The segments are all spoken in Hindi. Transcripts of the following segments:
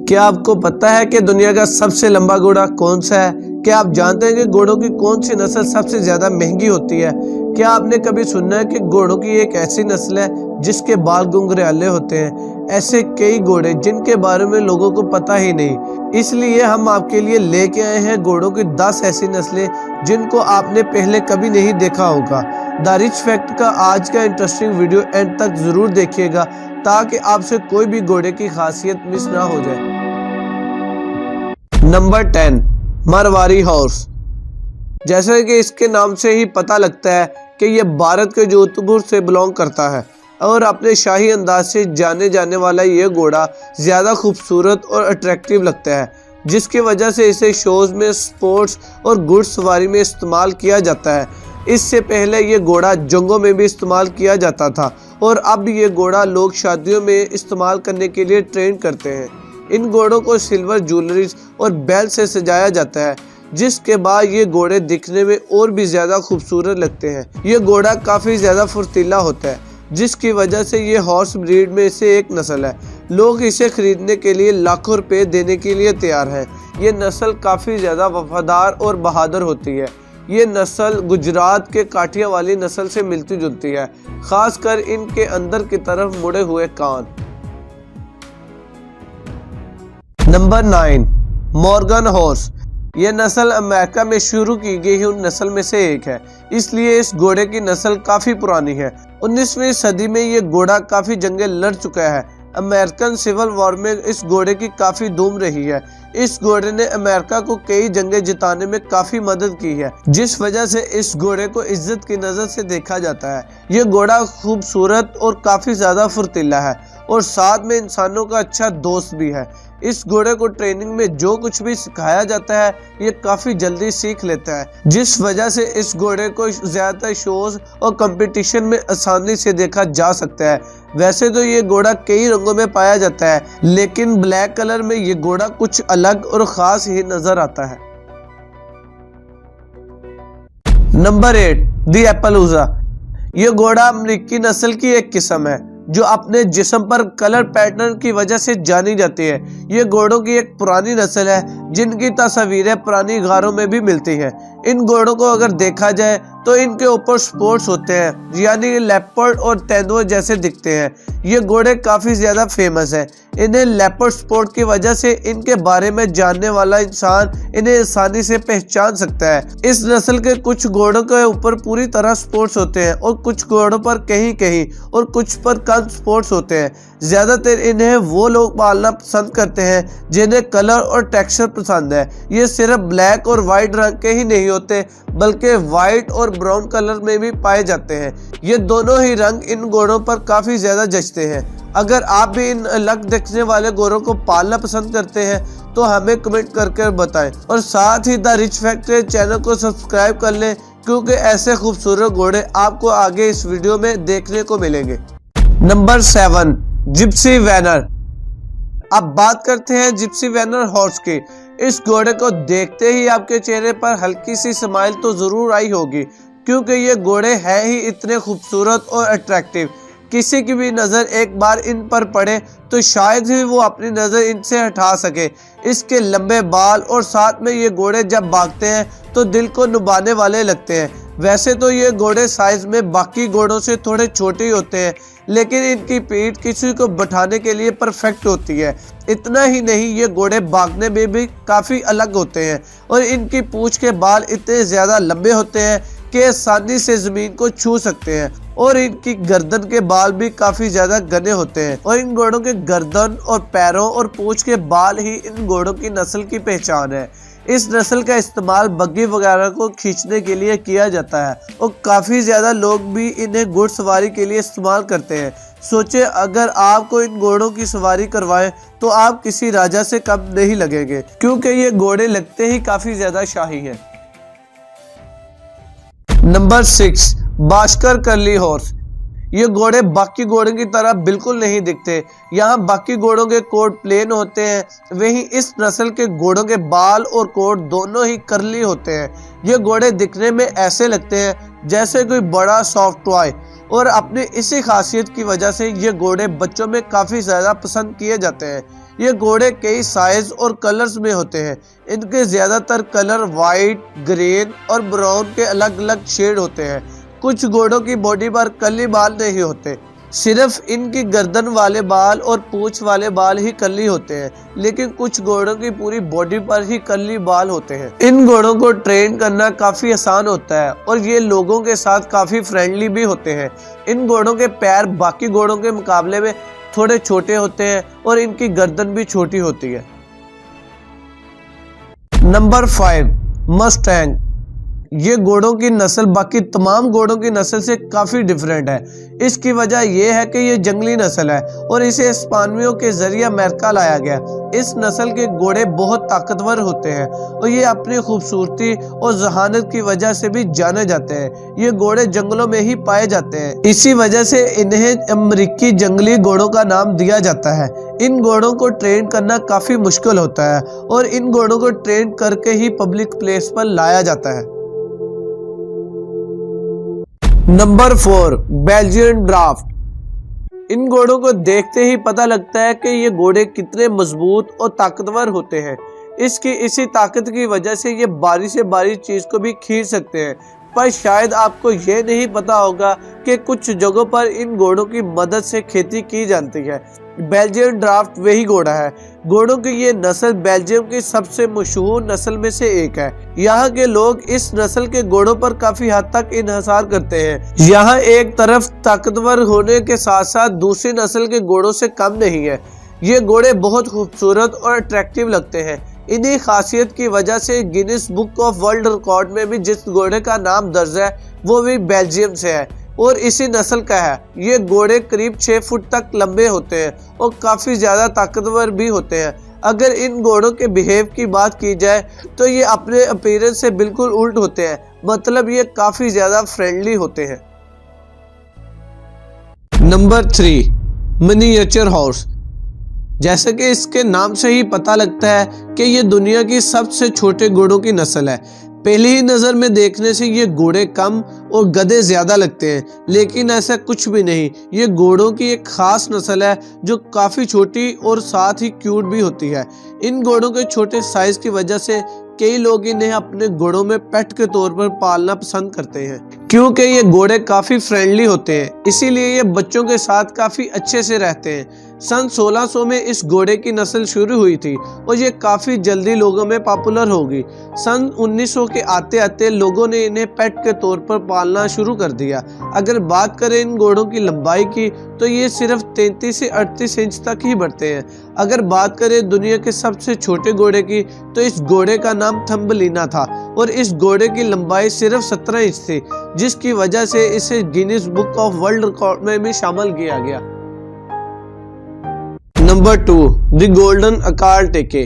क्या आपको पता है कि दुनिया का सबसे लंबा घोड़ा कौन सा है? क्या आप जानते हैं कि घोड़ों की कौन सी नस्ल सबसे ज्यादा महंगी होती है? क्या आपने कभी सुना है कि घोड़ों की एक ऐसी नस्ल है जिसके बाल घुंघराले होते हैं? ऐसे कई घोड़े जिनके बारे में लोगों को पता ही नहीं। इसलिए हम आपके लिए लेके आए हैं घोड़ों की 10 ऐसी नस्लें जिनको आपने पहले कभी नहीं देखा होगा। द रिच फैक्ट का आज का इंटरेस्टिंग वीडियो एंड तक जरूर देखिएगा ताकि आपसे कोई भी घोड़े की खासियत मिस ना हो जाए। Number 10, Marwari horse. जैसे कि इसके नाम से ही पता लगता है कि यह भारत के जोधपुर से बिलोंग करता है और अपने शाही अंदाज से जाने जाने वाला ये घोड़ा ज़्यादा खूबसूरत और अट्रैक्टिव लगता है, जिसकी वजह से इसे शोज में, स्पोर्ट्स और घुड़सवारी में इस्तेमाल किया जाता है। इससे पहले ये घोड़ा जंगों में भी इस्तेमाल किया जाता था और अब ये घोड़ा लोग शादियों में इस्तेमाल करने के लिए ट्रेन करते हैं। इन घोड़ों को सिल्वर ज्वेलरीज और बेल से सजाया जाता है, जिसके बाद ये घोड़े दिखने में और भी ज़्यादा खूबसूरत लगते हैं। ये घोड़ा काफ़ी ज़्यादा फुर्तीला होता है, जिसकी वजह से ये हॉर्स ब्रीड में से एक नस्ल है। लोग इसे खरीदने के लिए लाखों रुपए देने के लिए तैयार हैं। ये नस्ल काफ़ी ज़्यादा वफादार और बहादुर होती है। ये नस्ल गुजरात के काठियावाली नस्ल से मिलती जुलती है, खासकर इनके अंदर की तरफ मुड़े हुए कान। Number 9, Morgan horse. यह नस्ल अमेरिका में शुरू की गई उन नस्ल में से एक है, इसलिए इस घोड़े की नस्ल काफी पुरानी है। 19वीं सदी में यह घोड़ा काफी जंगें लड़ चुका है। अमेरिकन सिविल वॉर में इस घोड़े की काफी धूम रही है। इस घोड़े ने अमेरिका को कई जंगें जिताने में काफी मदद की है, जिस वजह से इस घोड़े को इज्जत की नजर से देखा जाता है। यह घोड़ा खूबसूरत और काफी ज्यादा फुर्तीला है और साथ में इंसानों का अच्छा दोस्त भी है। इस घोड़े को ट्रेनिंग में जो कुछ भी सिखाया जाता है ये काफी जल्दी सीख लेता है, जिस वजह से इस घोड़े को ज्यादातर शोज और कंपटीशन में आसानी से देखा जा सकता है। वैसे तो ये घोड़ा कई रंगों में पाया जाता है, लेकिन ब्लैक कलर में ये घोड़ा कुछ अलग और खास ही नजर आता है। नंबर 8, दी एप्पलूजा। ये घोड़ा अमेरिकी नस्ल की एक किस्म है जो अपने जिस्म पर कलर पैटर्न की वजह से जानी जाती है। ये घोड़ों की एक पुरानी नस्ल है जिनकी तस्वीरें पुरानी गारों में भी मिलती हैं। इन घोड़ों को अगर देखा जाए तो इनके ऊपर स्पोर्ट्स होते हैं, यानी लेपर्ड और तेंदुए जैसे दिखते हैं। ये घोड़े काफ़ी ज़्यादा फेमस हैं। इन्हें लेपर्ड स्पोर्ट की वजह से इनके बारे में जानने वाला इंसान इन्हें आसानी से पहचान सकता है। इस नस्ल के कुछ घोड़ों के ऊपर पूरी तरह स्पोर्ट्स होते हैं और कुछ घोड़ों पर कहीं कहीं और कुछ पर कम स्पोर्ट्स होते हैं। ज़्यादातर इन्हें वो लोग पालना पसंद करते हैं जिन्हें कलर और टेक्सचर पसंद है। ये सिर्फ ब्लैक और वाइट रंग के ही नहीं होते बल्कि वाइट और ब्राउन कलर में भी पाए जाते हैं। ये दोनों ही रंग इन घोड़ों पर काफ़ी ज़्यादा जचते हैं। अगर आप भी इन अलग दिखने वाले घोड़ों को पालना पसंद करते हैं तो हमें कमेंट करके बताएं और साथ ही द रिच फैक्ट चैनल को सब्सक्राइब कर लें, क्योंकि ऐसे खूबसूरत घोड़े आपको आगे इस वीडियो में देखने को मिलेंगे। नंबर 7, जिप्सी वैनर। अब बात करते हैं जिप्सी वैनर हॉर्स की। इस घोड़े को देखते ही आपके चेहरे पर हल्की सी स्माइल तो जरूर आई होगी, क्योंकि ये घोड़े हैं ही इतने खूबसूरत और अट्रैक्टिव। किसी की भी नज़र एक बार इन पर पड़े तो शायद ही वो अपनी नज़र इनसे हटा सके। इसके लंबे बाल और साथ में ये घोड़े जब भागते हैं तो दिल को लुभाने वाले लगते हैं। वैसे तो ये घोड़े साइज में बाकी घोड़ों से थोड़े छोटे ही होते हैं, लेकिन इनकी पीठ किसी को बैठाने के लिए परफेक्ट होती है। इतना ही नहीं, ये घोड़े भागने में भी काफ़ी अलग होते हैं और इनकी पूंछ के बाल इतने ज़्यादा लंबे होते हैं कि आसानी से ज़मीन को छू सकते हैं और इनकी गर्दन के बाल भी काफ़ी ज़्यादा घने होते हैं और इन घोड़ों के गर्दन और पैरों और पूंछ के बाल ही इन घोड़ों की नस्ल की पहचान है। इस नस्ल का इस्तेमाल बग्गी वगैरह को खींचने के लिए किया जाता है और काफ़ी ज़्यादा लोग भी इन्हें घुड़सवारी के लिए इस्तेमाल करते हैं। सोचे अगर आपको इन घोड़ों की सवारी करवाएं तो आप किसी राजा से कम नहीं लगेंगे, क्योंकि ये घोड़े लगते ही काफ़ी ज़्यादा शाही हैं। Number 6, Bashkir curly horse. ये घोड़े बाकी घोड़ों की तरह बिल्कुल नहीं दिखते। यहाँ बाकी घोड़ों के कोट प्लेन होते हैं, वहीं इस नस्ल के घोड़ों के बाल और कोट दोनों ही कर्ली होते हैं। ये घोड़े दिखने में ऐसे लगते हैं जैसे कोई बड़ा सॉफ्ट टॉय। और अपनी इसी खासियत की वजह से ये घोड़े बच्चों में काफ़ी ज़्यादा पसंद किए जाते हैं। ये घोड़े कई साइज और कलर्स में होते हैं। इनके ज़्यादातर कलर वाइट, ग्रीन और ब्राउन के अलग अलग शेड होते हैं। कुछ घोड़ों की बॉडी पर कर्ली बाल नहीं होते, सिर्फ इनकी गर्दन वाले बाल और पूंछ वाले बाल ही कर्ली होते हैं, लेकिन कुछ घोड़ों की पूरी बॉडी पर ही कर्ली बाल होते हैं। इन घोड़ों को ट्रेन करना काफी आसान होता है और ये लोगों के साथ काफी फ्रेंडली भी होते हैं। इन घोड़ों के पैर बाकी घोड़ों के मुकाबले में थोड़े छोटे होते हैं और इनकी गर्दन भी छोटी होती है। Number 5, Mustang. ये घोड़ों की नस्ल बाकी तमाम घोड़ों की नस्ल से काफ़ी डिफरेंट है। इसकी वजह यह है कि ये जंगली नस्ल है और इसे स्पेनियों के जरिए अमेरिका लाया गया। इस नस्ल के घोड़े बहुत ताकतवर होते हैं और ये अपनी खूबसूरती और जहानत की वजह से भी जाने जाते हैं। ये घोड़े जंगलों में ही पाए जाते हैं, इसी वजह से इन्हें अमेरिकी जंगली घोड़ों का नाम दिया जाता है। इन घोड़ों को ट्रेन करना काफ़ी मुश्किल होता है और इन घोड़ों को ट्रेन करके ही पब्लिक प्लेस पर लाया जाता है। Number 4, Belgian draft. इन घोड़ों को देखते ही पता लगता है कि ये घोड़े कितने मजबूत और ताकतवर होते हैं। इसकी इसी ताकत की वजह से ये बारी से बारी चीज को भी खींच सकते हैं। पर शायद आपको ये नहीं पता होगा कि कुछ जगहों पर इन घोड़ों की मदद से खेती की जाती है। बेल्जियन ड्राफ्ट वही घोड़ा है। घोड़ों की ये नस्ल बेल्जियम की सबसे मशहूर नस्ल में से एक है। यहाँ के लोग इस नस्ल के घोड़ों पर काफी हद तक इन्हिसार करते हैं। यहाँ एक तरफ ताकतवर होने के साथ साथ दूसरी नस्ल के घोड़ों से कम नहीं है। ये घोड़े बहुत खूबसूरत और अट्रैक्टिव लगते हैं। इन्हीं खासियत की वजह से Guinness book of world record में भी जिस घोड़े का नाम दर्ज है वो भी बेल्जियम से है और इसी नस्ल का है। ये घोड़े करीब 6 फुट तक लंबे होते हैं और काफ़ी ज़्यादा ताकतवर भी होते हैं। अगर इन घोड़ों के बिहेव की बात की जाए तो ये अपने अपीयरेंस से बिल्कुल उल्ट होते हैं, मतलब ये काफ़ी ज़्यादा फ्रेंडली होते हैं। Number 3, miniature horse. जैसे कि इसके नाम से ही पता लगता है कि ये दुनिया की सबसे छोटे घोड़ों की नस्ल है। पहली ही नज़र में देखने से ये घोड़े कम और गधे ज़्यादा लगते हैं, लेकिन ऐसा कुछ भी नहीं। ये घोड़ों की एक ख़ास नस्ल है जो काफ़ी छोटी और साथ ही क्यूट भी होती है। इन घोड़ों के छोटे साइज़ की वजह से कई लोग इन्हें अपने घोड़ों में पेट के तौर पर पालना पसंद करते हैं, क्योंकि ये घोड़े काफ़ी फ्रेंडली होते हैं, इसीलिए ये बच्चों के साथ काफ़ी अच्छे से रहते हैं। सन 1600 में इस घोड़े की नस्ल शुरू हुई थी और ये काफ़ी जल्दी लोगों में पॉपुलर होगी। सन 1900 के आते आते लोगों ने इन्हें पेट के तौर पर पालना शुरू कर दिया। अगर बात करें इन घोड़ों की लंबाई की तो ये सिर्फ 33 से 38 इंच तक ही बढ़ते हैं। अगर बात करें दुनिया के सबसे छोटे घोड़े की तो इस घोड़े का नाम थम्बलिना था और इस घोड़े की लंबाई सिर्फ 17 इंच थी, जिसकी वजह से इसे Guinness book of world record में भी शामिल किया गया। Number 2, the golden Akhal Teke.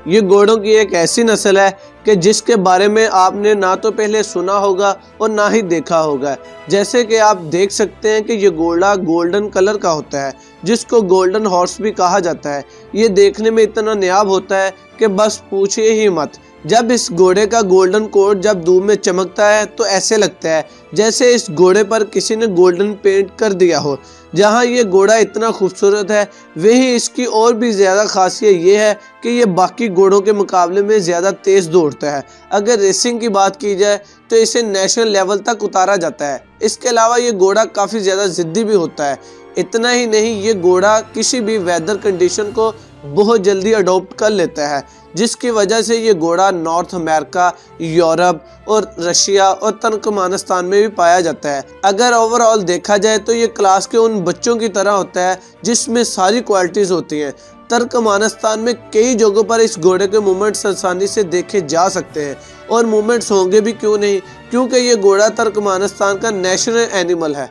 ये घोड़ों की एक ऐसी नस्ल है कि जिसके बारे में आपने ना तो पहले सुना होगा और ना ही देखा होगा। जैसे कि आप देख सकते हैं कि ये घोड़ा गोल्डन कलर का होता है, जिसको गोल्डन हॉर्स भी कहा जाता है। ये देखने में इतना नायाब होता है कि बस पूछिए ही मत। जब इस घोड़े का गोल्डन कोट जब धूप में चमकता है तो ऐसे लगता है जैसे इस घोड़े पर किसी ने गोल्डन पेंट कर दिया हो। जहाँ ये घोड़ा इतना खूबसूरत है, वहीं इसकी और भी ज़्यादा खासियत ये है कि ये बाकी घोड़ों के मुकाबले में ज़्यादा तेज़ दौड़ता है। अगर रेसिंग की बात की जाए तो इसे नेशनल लेवल तक उतारा जाता है। इसके अलावा ये घोड़ा काफ़ी ज़्यादा ज़िद्दी भी होता है। इतना ही नहीं, ये घोड़ा किसी भी वेदर कंडीशन को बहुत जल्दी अडॉप्ट कर लेता है, जिसकी वजह से ये घोड़ा नॉर्थ अमेरिका, यूरोप और रशिया और तुर्कमेनिस्तान में भी पाया जाता है। अगर ओवरऑल देखा जाए तो ये क्लास के उन बच्चों की तरह होता है जिसमें सारी क्वालिटीज़ होती हैं। तुर्कमेनिस्तान में कई जगहों पर इस घोड़े के मूवमेंट्स आसानी से देखे जा सकते हैं और मूवमेंट्स होंगे भी क्यों नहीं, क्योंकि ये घोड़ा तुर्कमेनिस्तान का नेशनल एनिमल है।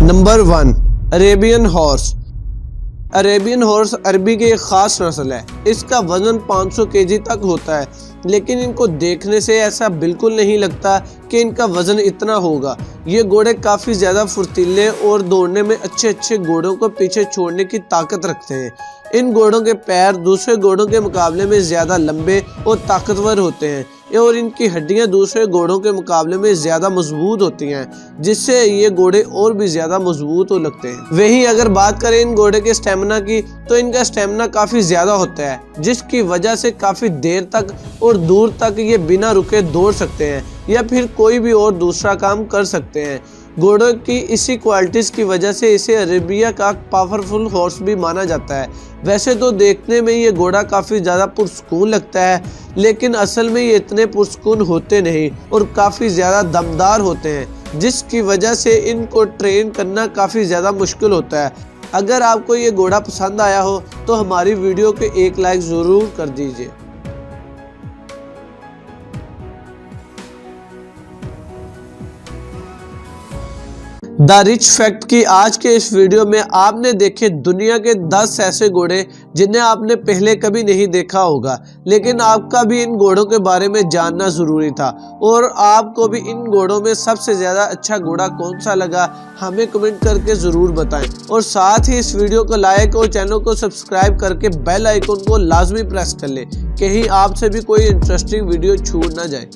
Number 1, Arabian horse. Arabian horse अरबी की एक खास नस्ल है। इसका वजन 500 केजी तक होता है लेकिन इनको देखने से ऐसा बिल्कुल नहीं लगता कि इनका वजन इतना होगा। ये घोड़े काफ़ी ज़्यादा फुर्तीले और दौड़ने में अच्छे घोड़ों को पीछे छोड़ने की ताकत रखते हैं। इन घोड़ों के पैर दूसरे घोड़ों के मुकाबले में ज़्यादा लंबे और ताकतवर होते हैं और इनकी हड्डियां दूसरे घोड़ों के मुकाबले में ज़्यादा मजबूत होती हैं, जिससे ये घोड़े और भी ज़्यादा मजबूत हो लगते हैं। वहीं अगर बात करें इन घोड़े के स्टेमिना की, तो इनका स्टेमिना काफ़ी ज़्यादा होता है, जिसकी वजह से काफ़ी देर तक और दूर तक ये बिना रुके दौड़ सकते हैं या फिर कोई भी और दूसरा काम कर सकते हैं। घोड़ों की इसी क्वालिटीज़ की वजह से इसे अरेबिया का पावरफुल हॉर्स भी माना जाता है। वैसे तो देखने में ये घोड़ा काफ़ी ज़्यादा पुरस्कून लगता है, लेकिन असल में ये इतने पुरस्कून होते नहीं और काफ़ी ज़्यादा दमदार होते हैं, जिसकी वजह से इनको ट्रेन करना काफ़ी ज़्यादा मुश्किल होता है। अगर आपको ये घोड़ा पसंद आया हो तो हमारी वीडियो के एक लाइक ज़रूर कर दीजिए। द रिच फैक्ट की आज के इस वीडियो में आपने देखे दुनिया के 10 ऐसे घोड़े जिन्हें आपने पहले कभी नहीं देखा होगा, लेकिन आपका भी इन घोड़ों के बारे में जानना ज़रूरी था। और आपको भी इन घोड़ों में सबसे ज़्यादा अच्छा घोड़ा कौन सा लगा हमें कमेंट करके ज़रूर बताएं। और साथ ही इस वीडियो को लाइक और चैनल को सब्सक्राइब करके बेल आइकन को लाजमी प्रेस कर लें, कहीं आपसे भी कोई इंटरेस्टिंग वीडियो छूट ना जाए।